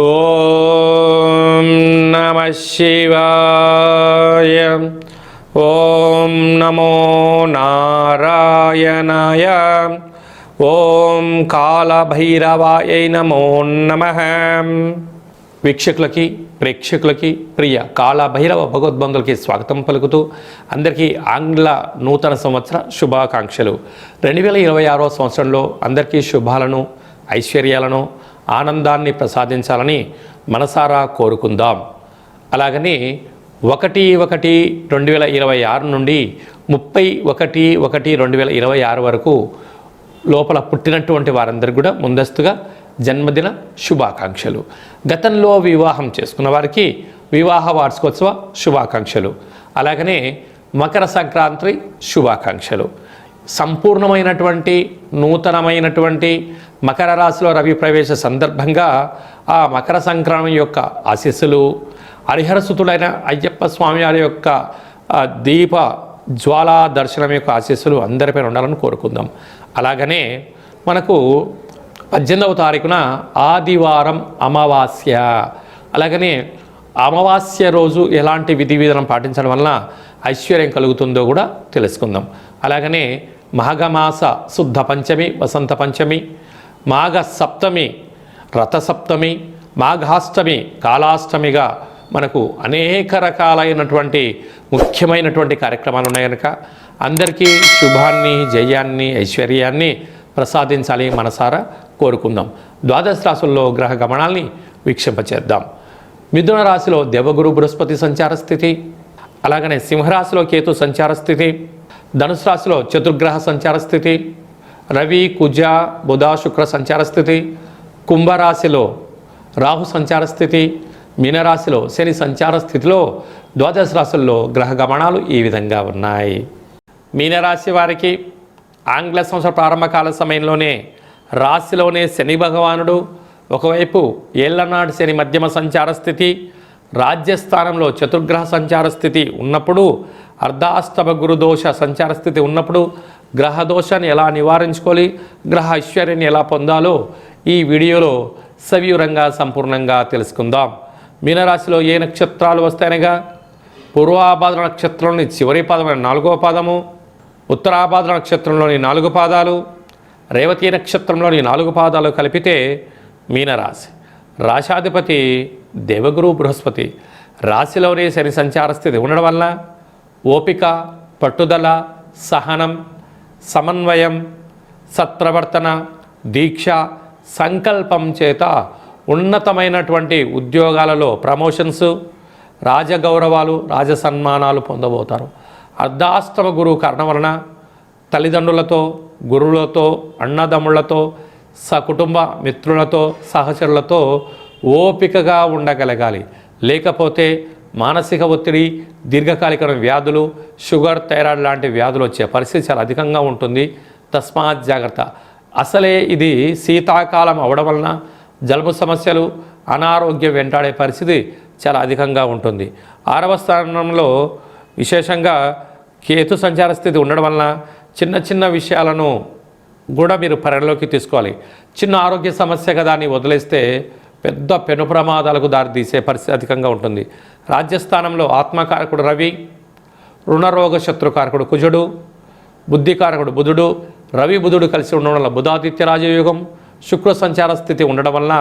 ఓం నమః శివాయ. ఓం నమో నారాయణాయ. ఓం కాళభైరవాయ నమో నమః. వీక్షకులకి ప్రేక్షకులకి ప్రియ కాళభైరవ భగవద్బంధులకి స్వాగతం పలుకుతూ అందరికీ ఆంగ్ల నూతన సంవత్సర శుభాకాంక్షలు. 2026వ సంవత్సరంలో అందరికీ శుభాలను, ఐశ్వర్యాలను, ఆనందాన్ని ప్రసాదించాలని మనసారా కోరుకుందాం. అలాగని 1/1/2026 నుండి 30/1/2026 వరకు లోపల పుట్టినటువంటి వారందరికీ కూడా ముందస్తుగా జన్మదిన శుభాకాంక్షలు. గతంలో వివాహం చేసుకున్న వారికి వివాహ వార్షికోత్సవ శుభాకాంక్షలు. అలాగనే మకర సంక్రాంతి శుభాకాంక్షలు. సంపూర్ణమైనటువంటి నూతనమైనటువంటి మకర రాశిలో రవి ప్రవేశ సందర్భంగా ఆ మకర సంక్రాంతి యొక్క ఆశీస్సులు, హరిహరసుతుడైన అయ్యప్ప స్వామి వారి యొక్క దీప జ్వాలా దర్శనం యొక్క ఆశీస్సులు అందరిపైన ఉండాలని కోరుకుందాం. అలాగనే మనకు 18వ తారీఖున ఆదివారం అమావాస్య. అలాగనే అమావాస్య రోజు ఎలాంటి విధి విధానం పాటించడం వలన ఐశ్వర్యం కలుగుతుందో కూడా తెలుసుకుందాం. అలాగనే మాఘమాస శుద్ధ పంచమి, వసంత పంచమి, మాఘ సప్తమి, రథసప్తమి, మాఘాష్టమి, కాళాష్టమిగా మనకు అనేక రకాలైనటువంటి ముఖ్యమైనటువంటి కార్యక్రమాలు ఉన్నాయి కనుక అందరికీ శుభాన్ని, జయాన్ని, ఐశ్వర్యాన్ని ప్రసాదించాలి మనసారా కోరుకుందాం. ద్వాదశ రాశుల్లో గ్రహ గమనాల్ని వీక్షింపచేద్దాం. మిథున రాశిలో దేవగురు బృహస్పతి సంచార స్థితి, అలాగనే సింహరాశిలో కేతు సంచార స్థితి, ధనుసు రాశిలో చతుర్గ్రహ సంచార స్థితి, రవి, కుజ, బుధ, శుక్ర సంచార స్థితి, కుంభరాశిలో రాహు సంచార స్థితి, మీనరాశిలో శని సంచార స్థితిలో ద్వాదశ రాశుల్లో గ్రహ గమనాలు ఈ విధంగా ఉన్నాయి. మీనరాశి వారికి ఆంగ్ల సంవత్సర ప్రారంభకాల సమయంలోనే రాశిలోనే శని భగవానుడు ఒకవైపు ఏళ్లనాటి శని మధ్యమ సంచార స్థితి, రాజ్యస్థానంలో చతుర్గ్రహ సంచార స్థితి ఉన్నప్పుడు, అర్ధాష్టమ గురుదోష సంచార స్థితి ఉన్నప్పుడు గ్రహదోషాన్ని ఎలా నివారించుకోవాలి, గ్రహ ఐశ్వర్యాన్ని ఎలా పొందాలో ఈ వీడియోలో సవివరంగా సంపూర్ణంగా తెలుసుకుందాం. మీనరాశిలో ఏ నక్షత్రాలు వస్తాయనగా పూర్వాభాద్ర నక్షత్రంలోని చివరి పాదమైన 4వ పాదము, ఉత్తరాభాద్ర నక్షత్రంలోని 4 పాదాలు, రేవతి నక్షత్రంలోని 4 పాదాలు కలిపితే మీనరాశి. రాశాధిపతి దేవగురు బృహస్పతి. రాశిలోనే శని సంచార స్థితి ఉండడం వల్ల ఓపిక, పట్టుదల, సహనం, సమన్వయం, సత్ప్రవర్తన, దీక్ష, సంకల్పం చేత ఉన్నతమైనటువంటి ఉద్యోగాలలో ప్రమోషన్స్, రాజగౌరవాలు, రాజసన్మానాలు పొందబోతారు. అర్ధాష్టమ గురువు కారణం వలన తల్లిదండ్రులతో, గురువులతో, అన్నదమ్ముళ్లతో, సకుటుంబ మిత్రులతో, సహచరులతో ఓపికగా ఉండగలగాలి. లేకపోతే మానసిక ఒత్తిడి, దీర్ఘకాలిక వ్యాధులు, షుగర్, థైరాయిడ్ లాంటి వ్యాధులు వచ్చే పరిస్థితి చాలా అధికంగా ఉంటుంది. తస్మాత్ జాగ్రత్త. అసలే ఇది శీతాకాలం అవడం వలన జలుబు సమస్యలు, అనారోగ్యం వెంటాడే పరిస్థితి చాలా అధికంగా ఉంటుంది. 6వ స్థానంలో విశేషంగా కేతు సంచార స్థితి ఉండడం వలన చిన్న చిన్న విషయాలను కూడా మీరు పరిగణలోకి తీసుకోవాలి. చిన్న ఆరోగ్య సమస్య కదా అని వదిలేస్తే పెద్ద పెను ప్రమాదాలకు దారితీసే పరిస్థితి అధికంగా ఉంటుంది. రాజ్యస్థానంలో ఆత్మకారకుడు రవి, రుణరోగ శత్రుకారకుడు కుజుడు, బుద్ధికారకుడు బుధుడు, రవి బుధుడు కలిసి ఉండడం వల్ల బుధాదిత్య రాజయోగం, శుక్ర సంచార స్థితి ఉండడం వల్ల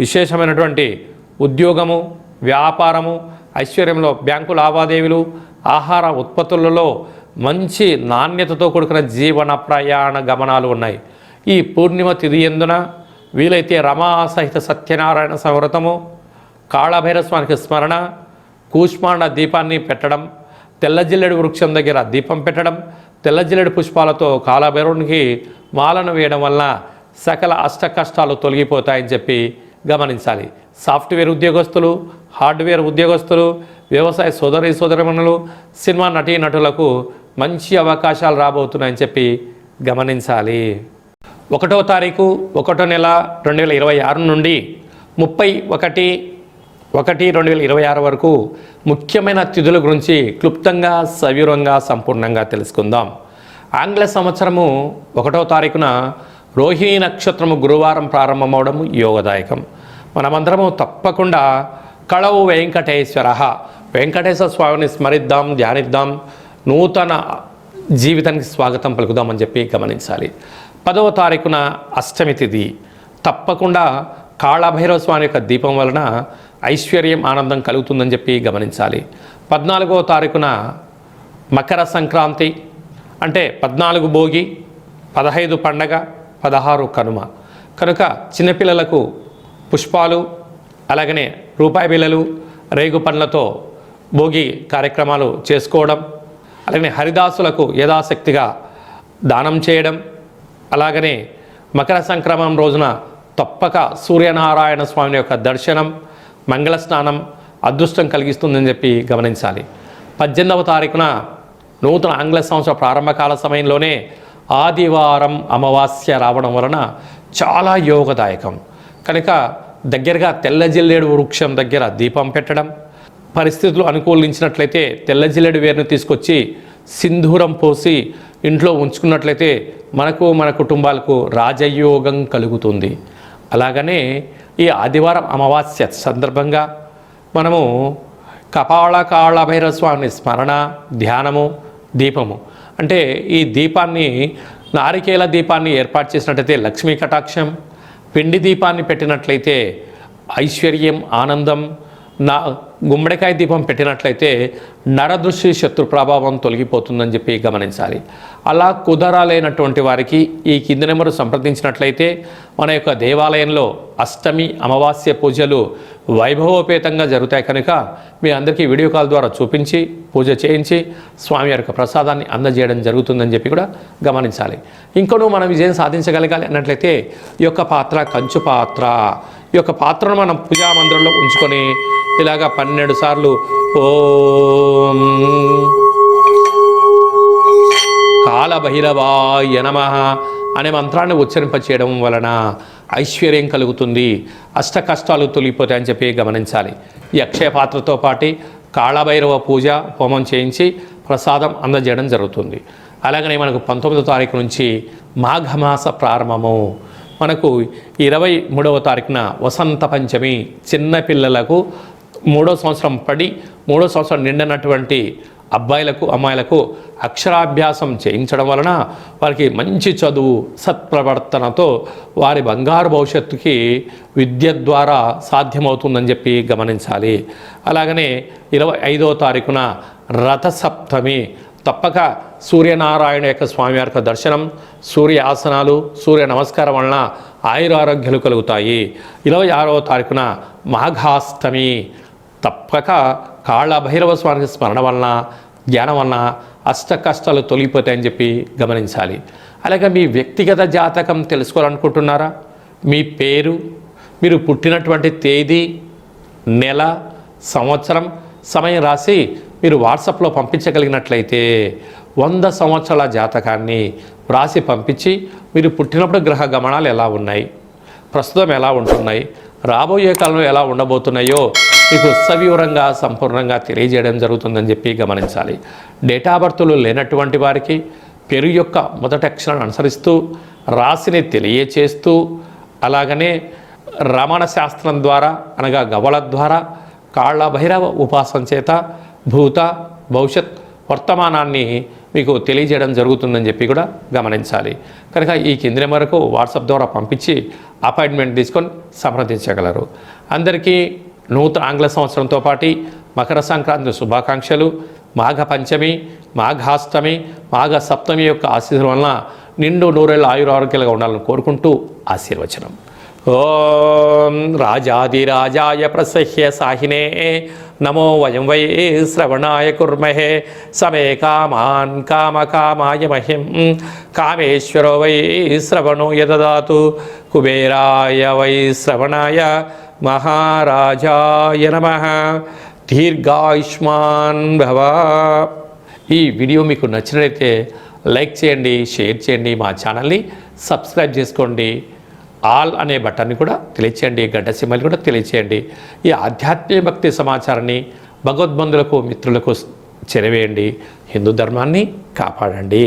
విశేషమైనటువంటి ఉద్యోగము, వ్యాపారము, ఐశ్వర్యంలో బ్యాంకు లావాదేవీలు, ఆహార ఉత్పత్తులలో మంచి నాణ్యతతో కూడుకున్న జీవన ప్రయాణ గమనాలు ఉన్నాయి. ఈ పూర్ణిమ తిథి ఎందున వీలైతే రమా సహిత సత్యనారాయణ సంవ్రతము, కాళభైరవ స్వామికి స్మరణ, కూష్మాండ దీపాన్ని పెట్టడం, తెల్లజిల్లెడు వృక్షం దగ్గర దీపం పెట్టడం, తెల్లజిల్లెడు పుష్పాలతో కాళభైరవునికి మాలను వేయడం వల్ల సకల అష్ట కష్టాలు తొలగిపోతాయని చెప్పి గమనించాలి. సాఫ్ట్వేర్ ఉద్యోగస్తులు, హార్డ్వేర్ ఉద్యోగస్తులు, వ్యవసాయ సోదరీమణులు, సినిమా నటీనటులకు మంచి అవకాశాలు రాబోతున్నాయని చెప్పి గమనించాలి. 1వ తారీఖు 1వ నెల 2026 నుండి 31/1/2026 వరకు ముఖ్యమైన తిథుల గురించి క్లుప్తంగా, సవివరంగా, సంపూర్ణంగా తెలుసుకుందాం. ఆంగ్ల సంవత్సరము 1వ తారీఖున రోహిణి నక్షత్రము గురువారం ప్రారంభమవడం యోగదాయకం. మనమందరము తప్పకుండా కళవు వెంకటేశ్వర వెంకటేశ్వర స్వామిని స్మరిద్దాం, ధ్యానిద్దాం, నూతన జీవితానికి స్వాగతం పలుకుదామని చెప్పి గమనించాలి. 10వ తారీఖున అష్టమి తిథి. తప్పకుండా కాళభైరవ స్వామి యొక్క దీపం వలన ఐశ్వర్యం, ఆనందం కలుగుతుందని చెప్పి గమనించాలి. 14వ తారీఖున మకర సంక్రాంతి, అంటే 14 భోగి, 15 పండగ, 16 కనుమ. కనుక చిన్నపిల్లలకు పుష్పాలు, అలాగనే రూపాయి బిళ్ళలు, రేగు పండ్లతో భోగి కార్యక్రమాలు చేసుకోవడం, అలాగనే హరిదాసులకు యథాశక్తిగా దానం చేయడం, అలాగనే మకర సంక్రమణం రోజున తప్పక సూర్యనారాయణ స్వామి యొక్క దర్శనం, మంగళ స్నానం అదృష్టం కలిగిస్తుందని చెప్పి గమనించాలి. 18వ తారీఖున నూతన ఆంగ్ల సంవత్సర ప్రారంభకాల సమయంలోనే ఆదివారం అమావాస్య రావడం వలన చాలా యోగదాయకం. కనుక దగ్గరగా తెల్ల జిల్లేడు వృక్షం దగ్గర దీపం పెట్టడం, పరిస్థితులు అనుకూలించినట్లయితే తెల్ల జిల్లేడు వేరును తీసుకొచ్చి సింధూరం పోసి ఇంట్లో ఉంచుకున్నట్లయితే మనకు, మన కుటుంబాలకు రాజయోగం కలుగుతుంది. అలాగనే ఈ ఆదివారం అమావాస్య సందర్భంగా మనము కాళభైరవ స్వామి స్మరణ, ధ్యానము, దీపము, అంటే ఈ దీపాన్ని, నారికేల దీపాన్ని ఏర్పాటు చేసినట్లయితే లక్ష్మీ కటాక్షం, పిండి దీపాన్ని పెట్టినట్లయితే ఐశ్వర్యం, ఆనందం, గుమ్మడికాయ దీపం పెట్టినట్లయితే నరదృష్టి, శత్రు ప్రభావం తొలగిపోతుందని చెప్పి గమనించాలి. అలా కుదరలేనటువంటి వారికి ఈ కింది నెంబరు సంప్రదించినట్లయితే మన యొక్క దేవాలయంలో అష్టమి, అమావాస్య పూజలు వైభవోపేతంగా జరుగుతాయి. కనుక మీ అందరికీ వీడియో కాల్ ద్వారా చూపించి పూజ చేయించి స్వామి యొక్క ప్రసాదాన్ని అందజేయడం జరుగుతుందని చెప్పి కూడా గమనించాలి. ఇంకొను మనం విజయం సాధించగలగాలి అన్నట్లయితే ఈ యొక్క పాత్ర కంచు పాత్ర, ఈ యొక్క పాత్రను మనం పూజా మందిరంలో ఉంచుకొని ఇలాగా 12 సార్లు ఓం కాళభైరవాయ నమః అనే మంత్రాన్ని ఉచ్చరింపచేయడం వలన ఐశ్వర్యం కలుగుతుంది, అష్ట కష్టాలు తొలగిపోతాయని చెప్పి గమనించాలి. ఈ అక్షయ పాత్రతో పాటు కాళభైరవ పూజ హోమం చేయించి ప్రసాదం అందజేయడం జరుగుతుంది. అలాగనే మనకు 19వ తారీఖు నుంచి మాఘమాస ప్రారంభము. మనకు 23వ తారీఖున వసంత పంచమి. చిన్నపిల్లలకు 3వ సంవత్సరం పడి 3వ సంవత్సరం నిండినటువంటి అబ్బాయిలకు, అమ్మాయిలకు అక్షరాభ్యాసం చేయించడం వలన వారికి మంచి చదువు, సత్ప్రవర్తనతో వారి బంగారు భవిష్యత్తుకి విద్య ద్వారా సాధ్యమవుతుందని చెప్పి గమనించాలి. అలాగనే 25వ తారీఖున రథసప్తమి. తప్పక సూర్యనారాయణ యొక్క స్వామి యొక్క దర్శనం, సూర్య ఆసనాలు, సూర్య నమస్కారం వలన ఆయురారోగ్యాలు కలుగుతాయి. 26వ తారీఖున మాఘాష్టమి. తప్పక కాళభైరవ స్వామి స్మరణ వలన, ధ్యానం వలన అష్ట కష్టాలు తొలగిపోతాయని చెప్పి గమనించాలి. అలాగే మీ వ్యక్తిగత జాతకం తెలుసుకోవాలనుకుంటున్నారా? మీ పేరు, మీరు పుట్టినటువంటి తేదీ, నెల, సంవత్సరం, సమయం రాసి మీరు వాట్సాప్లో పంపించగలిగినట్లయితే 100 సంవత్సరాల జాతకాన్ని వ్రాసి పంపించి మీరు పుట్టినప్పుడు గ్రహ గమనాలు ఎలా ఉన్నాయి, ప్రస్తుతం ఎలా ఉంటున్నాయి, రాబోయే కాలంలో ఎలా ఉండబోతున్నాయో మీకు సవివరంగా, సంపూర్ణంగా తెలియజేయడం జరుగుతుందని చెప్పి గమనించాలి. డేటా బర్త్లు లేనటువంటి వారికి పేరు యొక్క మొదటి అక్షరాన్ని అనుసరిస్తూ రాశిని తెలియచేస్తూ, అలాగనే రమణ శాస్త్రం ద్వారా అనగా గవళ ద్వారా కాళభైరవ ఉపాసన చేత భూత, భవిష్యత్, వర్తమానాన్ని మీకు తెలియజేయడం జరుగుతుందని చెప్పి కూడా గమనించాలి. కనుక ఈ కింది వరకు వాట్సాప్ ద్వారా పంపించి అపాయింట్మెంట్ తీసుకొని సంప్రదించగలరు. అందరికీ నూతన ఆంగ్ల సంవత్సరంతో పాటు మకర సంక్రాంతి శుభాకాంక్షలు. మాఘ పంచమి, మాఘాష్టమి, మాఘ సప్తమి యొక్క ఆశీస్సుల వలన నిండు నూరేళ్ళ ఆయురారోగ్యాలుగా ఉండాలని కోరుకుంటూ ఆశీర్వచనం. ఓం రాజాదిరాజాయ ప్రసహ్య సాహినే నమో వయం వై శ్రవణాయ కుర్మహే సమే కామాన్ కామకామాయ మహిం కామేశ్వరో వై శ్రవణో యదదాతు కుబేరాయ వై శ్రవణాయ మహారాజాయ నమః. దీర్ఘాయుష్మాన్ భవ. ఈ వీడియో మీకు నచ్చినట్లయితే లైక్ చేయండి, షేర్ చేయండి, మా ఛానల్ని సబ్స్క్రైబ్ చేసుకోండి. ఆల్ అనే బటన్ని కూడా తెలియచేయండి, గడ్డ సింబల్ కూడా తెలియచేయండి. ఈ ఆధ్యాత్మిక భక్తి సమాచారాన్ని భగవద్బంధులకు, మిత్రులకు చేరవేయండి. హిందూ ధర్మాన్ని కాపాడండి.